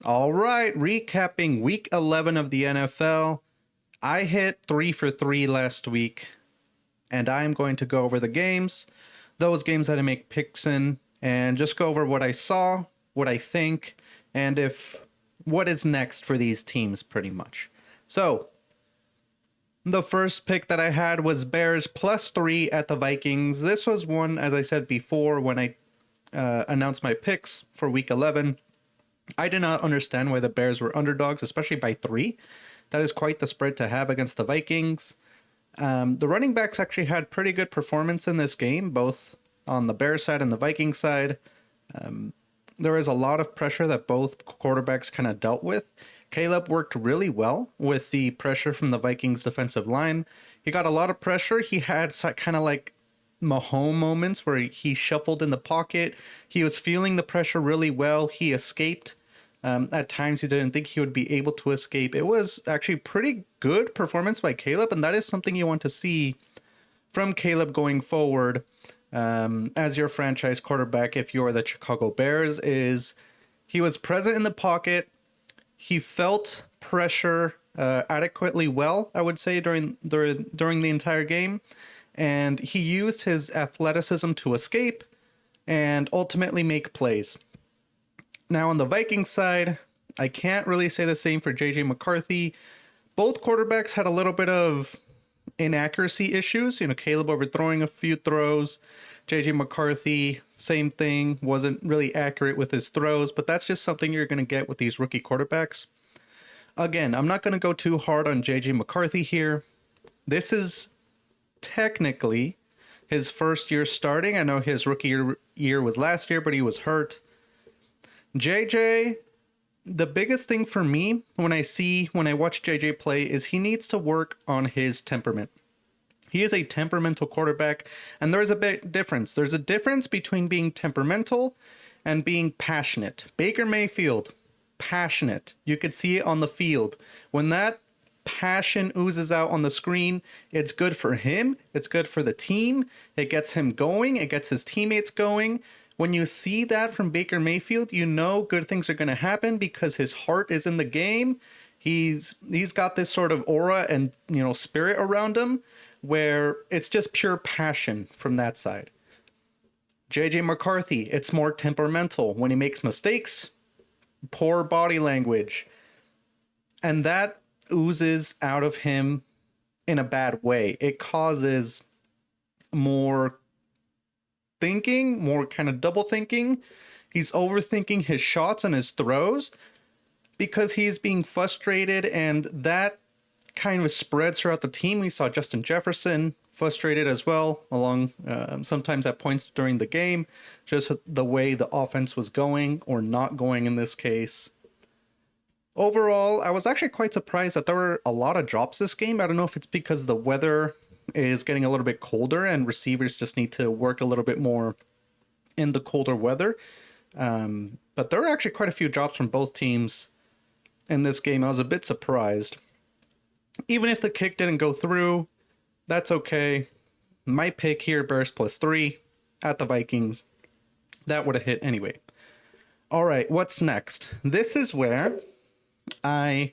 All right, recapping week 11 of the NFL. I hit 3 for 3 last week, and I'm going to go over the games, those games that I make picks in, and just go over what I saw, what I think, and if what is next for these teams pretty much. So, the first pick that I had was Bears +3 at the Vikings. This was one, as I said before, when I announced my picks for week 11. I did not understand why the Bears were underdogs, especially by 3. That is quite the spread to have against the Vikings. The running backs actually had pretty good performance in this game, both on the Bears side and the Vikings side. There was a lot of pressure that both quarterbacks kind of dealt with. Caleb worked really well with the pressure from the Vikings defensive line. He got a lot of pressure. He had kind of like Mahomes moments where he shuffled in the pocket. He was feeling the pressure really well. He escaped. At times, he didn't think he would be able to escape. It was actually pretty good performance by Caleb, and that is something you want to see from Caleb going forward as your franchise quarterback if you're the Chicago Bears. Is he was present in the pocket. He felt pressure adequately well, I would say, during the entire game. And he used his athleticism to escape and ultimately make plays. Now, on the Vikings side, I can't really say the same for J.J. McCarthy. Both quarterbacks had a little bit of inaccuracy issues. Caleb overthrowing a few throws. J.J. McCarthy, same thing, wasn't really accurate with his throws, but that's just something you're going to get with these rookie quarterbacks. Again, I'm not going to go too hard on J.J. McCarthy here. This is technically his first year starting. I know his rookie year was last year, but he was hurt. JJ, the biggest thing for me when I watch JJ play is he needs to work on his temperament. He is a temperamental quarterback, and there is a big difference. There's a difference between being temperamental and being passionate. Baker Mayfield, passionate. You could see it on the field. When that passion oozes out on the screen, it's good for him. It's good for the team. It gets him going. It gets his teammates going. When you see that from Baker Mayfield, you know good things are going to happen because his heart is in the game. He's got this sort of aura and spirit around him where it's just pure passion from that side. JJ McCarthy, it's more temperamental. When he makes mistakes, poor body language. And that oozes out of him in a bad way. It causes more thinking, more kind of double thinking. He's overthinking his shots and his throws because he's being frustrated, and that kind of spreads throughout the team. We saw Justin Jefferson frustrated as well, along sometimes at points during the game, just the way the offense was going or not going in this case. Overall, I was actually quite surprised that there were a lot of drops this game. I don't know if it's because the weather is getting a little bit colder and receivers just need to work a little bit more in the colder weather. But there were actually quite a few drops from both teams in this game. I was a bit surprised. Even if the kick didn't go through, that's okay. My pick here, Bears +3 at the Vikings. That would have hit anyway. All right, what's next? This is where I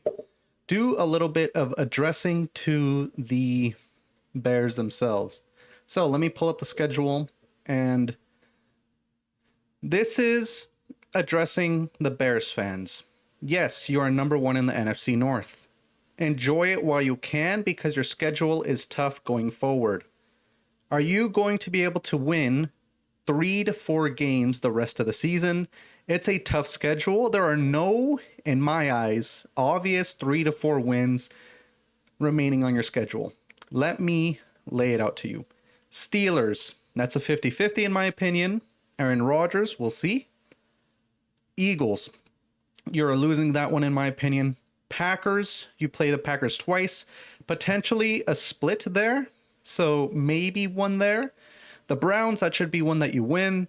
do a little bit of addressing to the Bears themselves. So let me pull up the schedule, and this is addressing the Bears fans. Yes, you are number 1 in the NFC North. Enjoy it while you can because your schedule is tough going forward. Are you going to be able to win 3 to 4 games the rest of the season? It's a tough schedule. There are no, in my eyes, obvious 3 to 4 wins remaining on your schedule. Let me lay it out to you. Steelers, that's a 50-50 in my opinion. Aaron Rodgers, we'll see. Eagles, you're losing that one in my opinion. Packers, you play the Packers twice. Potentially a split there, so maybe one there. The Browns, that should be one that you win.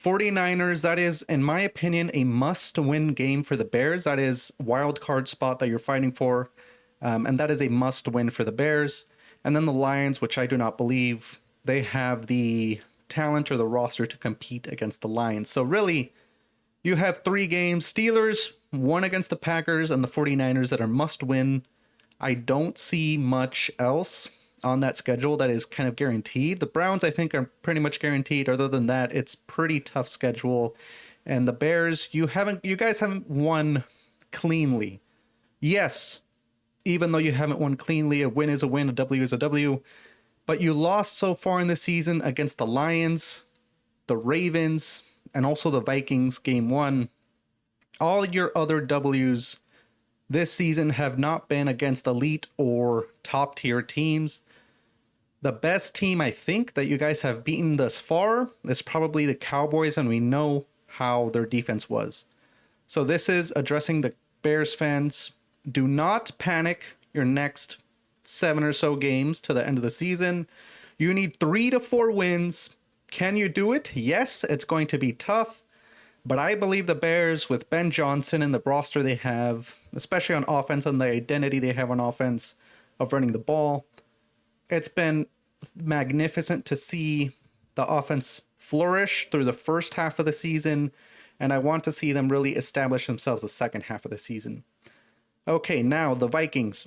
49ers, that is, in my opinion, a must-win game for the Bears. That is wild card spot that you're fighting for. And that is a must-win for the Bears. And then the Lions, which I do not believe they have the talent or the roster to compete against the Lions. So really, You have 3 games: Steelers, 1 against the Packers, and the 49ers that are must win. I don't see much else on that schedule that is kind of guaranteed. The Browns, I think, are pretty much guaranteed. Other than that, it's pretty tough schedule. And the Bears, you guys haven't won cleanly. Yes, even though you haven't won cleanly, a win is a win, a W is a W. But you lost so far in the season against the Lions, the Ravens, and also the Vikings game 1. All your other W's this season have not been against elite or top tier teams. The best team I think that you guys have beaten thus far is probably the Cowboys, and we know how their defense was. So this is addressing the Bears fans. Do not panic your next 7 or so games to the end of the season. You need 3 to 4 wins. Can you do it? Yes, it's going to be tough. But I believe the Bears, with Ben Johnson and the roster they have, especially on offense and the identity they have on offense of running the ball, it's been magnificent to see the offense flourish through the first half of the season, and I want to see them really establish themselves the second half of the season. Okay, now the Vikings.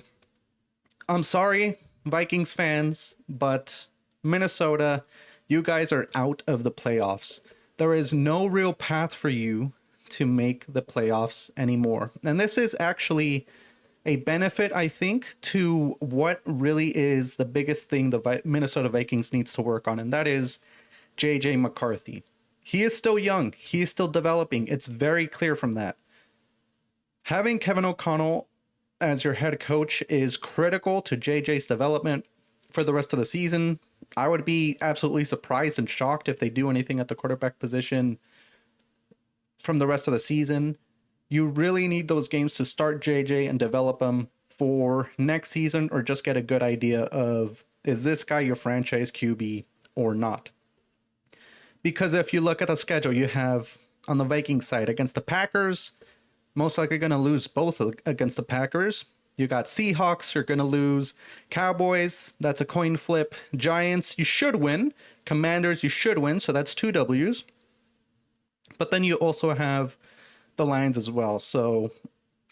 I'm sorry, Vikings fans, but Minnesota, you guys are out of the playoffs. There is no real path for you to make the playoffs anymore. And this is actually a benefit, I think, to what really is the biggest thing the Minnesota Vikings needs to work on, and that is J.J. McCarthy. He is still young. He is still developing. It's very clear from that. Having Kevin O'Connell as your head coach is critical to JJ's development for the rest of the season. I would be absolutely surprised and shocked if they do anything at the quarterback position from the rest of the season. You really need those games to start JJ and develop them for next season, or just get a good idea of, is this guy your franchise QB or not? Because if you look at the schedule, you have on the Vikings side against the Packers, most likely going to lose both against the Packers. You got Seahawks, you're going to lose. Cowboys, that's a coin flip. Giants, you should win. Commanders, you should win, so that's 2 W's. But then you also have the Lions as well. So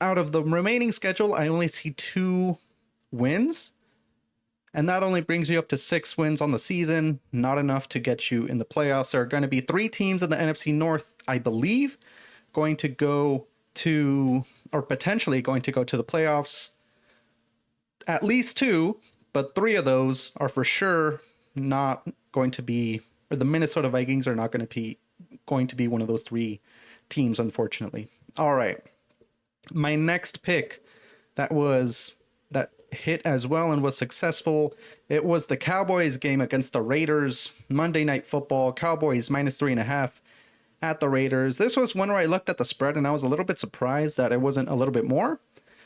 out of the remaining schedule, I only see 2 wins. And that only brings you up to 6 wins on the season. Not enough to get you in the playoffs. There are going to be 3 teams in the NFC North, I believe, going to go to, or potentially going to go to the playoffs. At least 2, but 3 of those are for sure not going to be, or the Minnesota Vikings are not going to be one of those 3 teams, unfortunately. All right. My next pick that hit as well and was successful, it was the Cowboys game against the Raiders. Monday Night Football, Cowboys -3.5 at the Raiders. This was one where I looked at the spread and I was a little bit surprised that it wasn't a little bit more.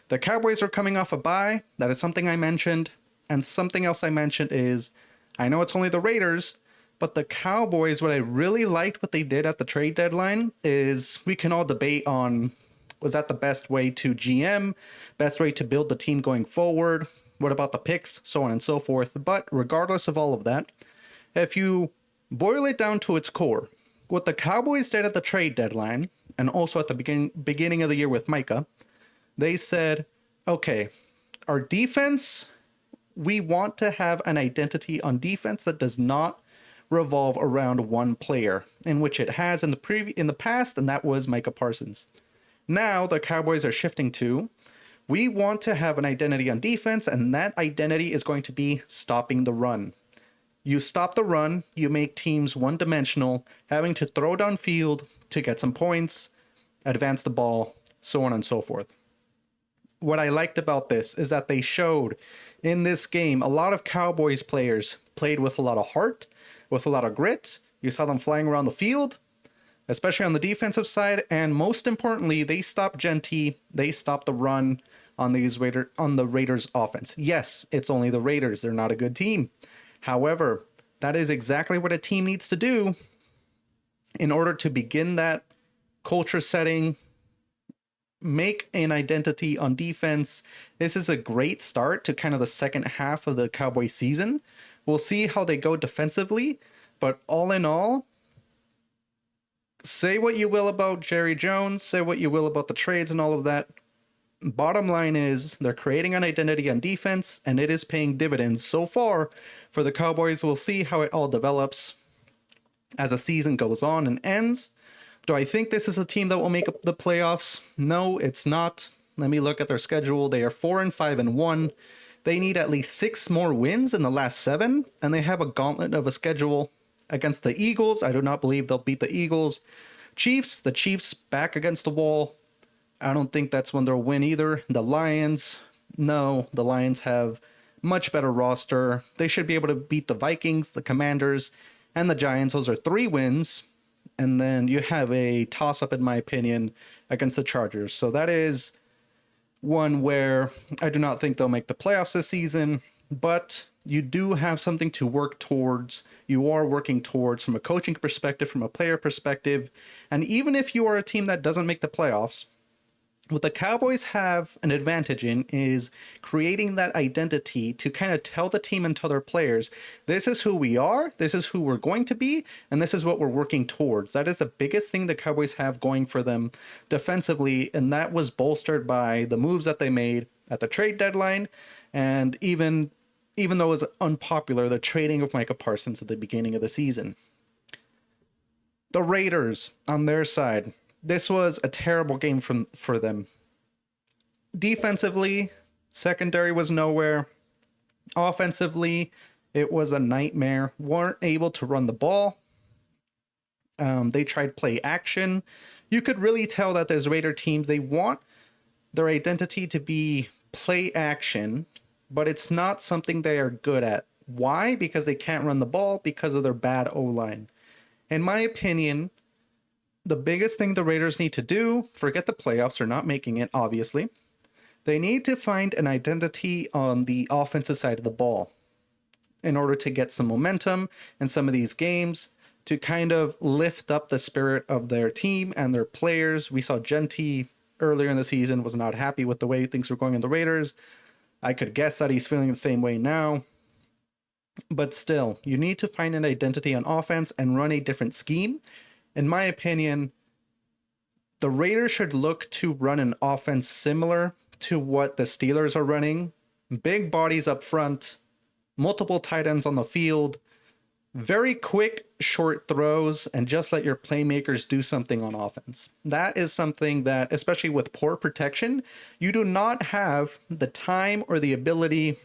The Cowboys are coming off a bye. That is something I mentioned. And something else I mentioned is, I know it's only the Raiders, but the Cowboys, what I really liked what they did at the trade deadline is, we can all debate on, was that the best way to GM, best way to build the team going forward? What about the picks? So on and so forth. But regardless of all of that, if you boil it down to its core, what the Cowboys did at the trade deadline, and also at the beginning of the year with Micah, they said, okay, our defense, we want to have an identity on defense that does not revolve around one player, in which it has in the past, and that was Micah Parsons. Now the Cowboys are shifting to, we want to have an identity on defense, and that identity is going to be stopping the run. You stop the run, you make teams one-dimensional, having to throw downfield to get some points, advance the ball, so on and so forth. What I liked about this is that they showed in this game a lot of Cowboys players played with a lot of heart, with a lot of grit. You saw them flying around the field, especially on the defensive side, and most importantly, they stopped Genty. They stopped the run on the Raiders offense. Yes, it's only the Raiders. They're not a good team. However, that is exactly what a team needs to do in order to begin that culture setting, make an identity on defense. This is a great start to kind of the second half of the Cowboys season. We'll see how they go defensively, but all in all, Say what you will about Jerry Jones, say what you will about the trades and all of that. Bottom line is they're creating an identity on defense, and it is paying dividends so far for the Cowboys. We'll see how it all develops as the season goes on and ends. Do I think this is a team that will make the playoffs? No, it's not. Let me look at their schedule. They are 4-5-1. They need at least 6 more wins in the last 7, and they have a gauntlet of a schedule against the Eagles. I do not believe they'll beat the Eagles. Chiefs, the Chiefs back against the wall. I don't think that's when they'll win either. The Lions, no, the Lions have much better roster. They should be able to beat the Vikings, the Commanders, and the Giants. Those are 3 wins. And then you have a toss-up, in my opinion, against the Chargers. So that is one where I do not think they'll make the playoffs this season, but you do have something to work towards. You are working towards from a coaching perspective, from a player perspective. And even if you are a team that doesn't make the playoffs, what the Cowboys have an advantage in is creating that identity to kind of tell the team and tell their players, this is who we are, this is who we're going to be, and this is what we're working towards. That is the biggest thing the Cowboys have going for them defensively, and that was bolstered by the moves that they made at the trade deadline, and even though it was unpopular, the trading of Micah Parsons at the beginning of the season. The Raiders, on their side, this was a terrible game for them. Defensively, secondary was nowhere. Offensively, it was a nightmare. Weren't able to run the ball. They tried play action. You could really tell that those Raider teams, they want their identity to be play action, but it's not something they are good at. Why? Because they can't run the ball because of their bad O-line. In my opinion, the biggest thing the Raiders need to do, forget the playoffs, they're not making it, obviously. They need to find an identity on the offensive side of the ball in order to get some momentum in some of these games, to kind of lift up the spirit of their team and their players. We saw Genty earlier in the season was not happy with the way things were going in the Raiders. I could guess that he's feeling the same way now. But still, you need to find an identity on offense and run a different scheme. In my opinion, the Raiders should look to run an offense similar to what the Steelers are running. Big bodies up front, multiple tight ends on the field, very quick, short throws, and just let your playmakers do something on offense. That is something that, especially with poor protection, you do not have the time or the ability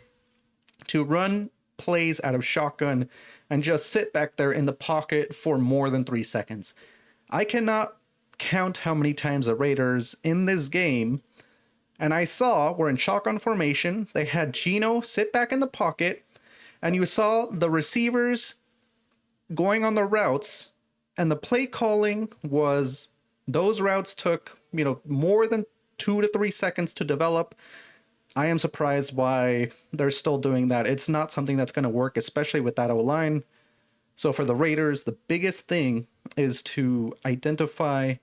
to run plays out of shotgun and just sit back there in the pocket for more than 3 seconds. I cannot count how many times the Raiders in this game, and I saw, were in shotgun formation. They had Geno sit back in the pocket, and you saw the receivers going on the routes, and the play calling was, those routes took, more than 2 to 3 seconds to develop. I am surprised why they're still doing that. It's not something that's going to work, especially with that O-line. So for the Raiders, the biggest thing is to identify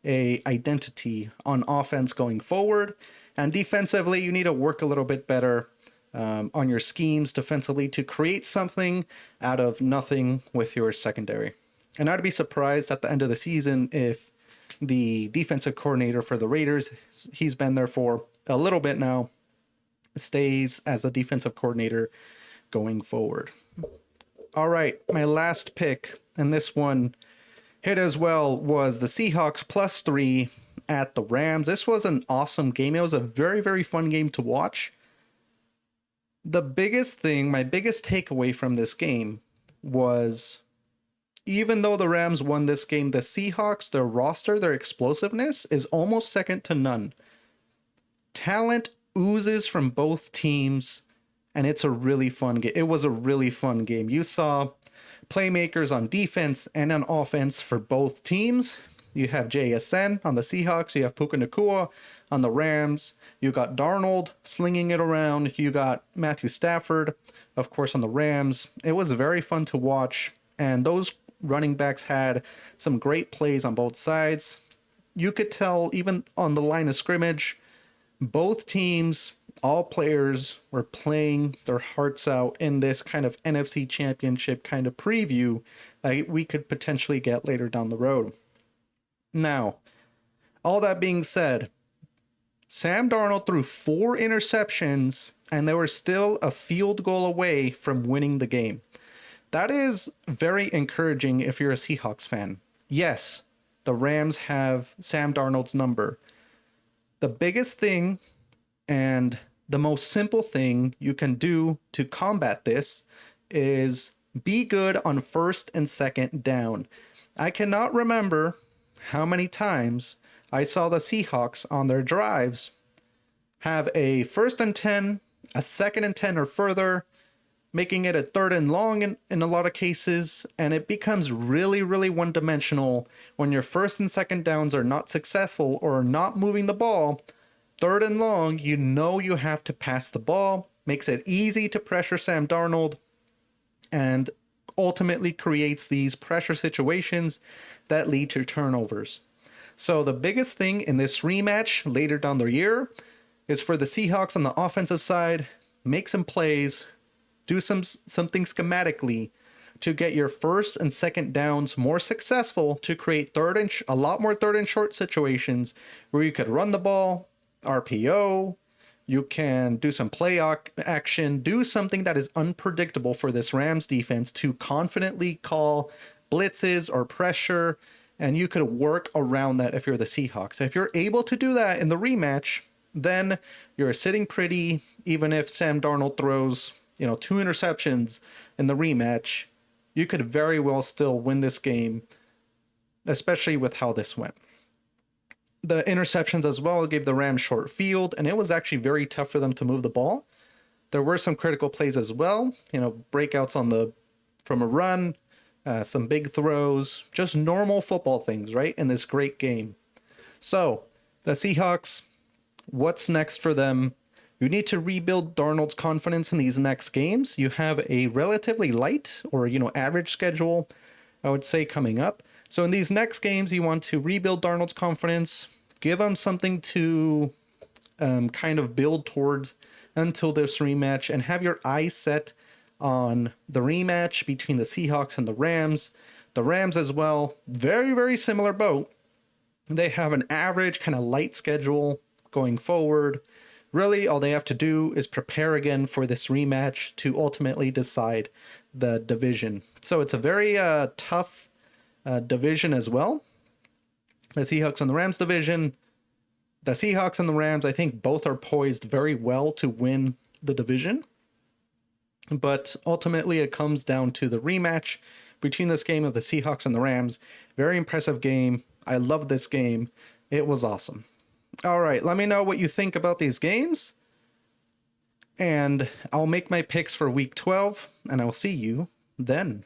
a identity on offense going forward. And defensively, you need to work a little bit better on your schemes defensively to create something out of nothing with your secondary. And I'd be surprised at the end of the season if the defensive coordinator for the Raiders, he's been there for a little bit now, stays as a defensive coordinator going forward. All right, my last pick, and this one hit as well, was the Seahawks +3 at the Rams. This was an awesome game. It was a very, very fun game to watch. The biggest thing, my biggest takeaway from this game was, even though the Rams won this game, the Seahawks, their roster, their explosiveness is almost second to none. Talent oozes from both teams, and it's a really fun game. It was a really fun game. You saw playmakers on defense and on offense for both teams. You have JSN on the Seahawks. You have Puka Nacua on the Rams. You got Darnold slinging it around. You got Matthew Stafford, of course, on the Rams. It was very fun to watch, and those running backs had some great plays on both sides. You could tell even on the line of scrimmage, both teams, all players were playing their hearts out in this kind of NFC Championship kind of preview that we could potentially get later down the road. Now, all that being said, Sam Darnold threw 4 interceptions and they were still a field goal away from winning the game. That is very encouraging if you're a Seahawks fan. Yes, the Rams have Sam Darnold's number. The biggest thing and the most simple thing you can do to combat this is be good on first and second down. I cannot remember how many times I saw the Seahawks on their drives have a first and 10, a second and 10 or further, making it a third and long in a lot of cases, and it becomes really, really one dimensional when your first and second downs are not successful or not moving the ball. Third and long, you know you have to pass the ball, makes it easy to pressure Sam Darnold, and ultimately creates these pressure situations that lead to turnovers. So the biggest thing in this rematch later down the year is for the Seahawks on the offensive side, make some plays, do something schematically to get your first and second downs more successful, to create a lot more third and short situations where you could run the ball, RPO, you can do some play action, do something that is unpredictable for this Rams defense to confidently call blitzes or pressure, and you could work around that if you're the Seahawks. If you're able to do that in the rematch, then you're sitting pretty, even if Sam Darnold throws, 2 interceptions in the rematch, you could very well still win this game, especially with how this went. The interceptions as well gave the Rams short field, and it was actually very tough for them to move the ball. There were some critical plays as well, breakouts from a run, some big throws, just normal football things, right, in this great game. So, the Seahawks, what's next for them? You need to rebuild Darnold's confidence in these next games. You have a relatively light or, average schedule, I would say, coming up. So in these next games, you want to rebuild Darnold's confidence, give him something to kind of build towards until this rematch, and have your eyes set on the rematch between the Seahawks and the Rams. The Rams as well, very, very similar boat. They have an average kind of light schedule going forward. Really, all they have to do is prepare again for this rematch to ultimately decide the division. So it's a very tough division as well. The Seahawks and the Rams division. The Seahawks and the Rams, I think both are poised very well to win the division. But ultimately, it comes down to the rematch between this game of the Seahawks and the Rams. Very impressive game. I love this game. It was awesome. All right, let me know what you think about these games. And I'll make my picks for week 12, and I'll see you then.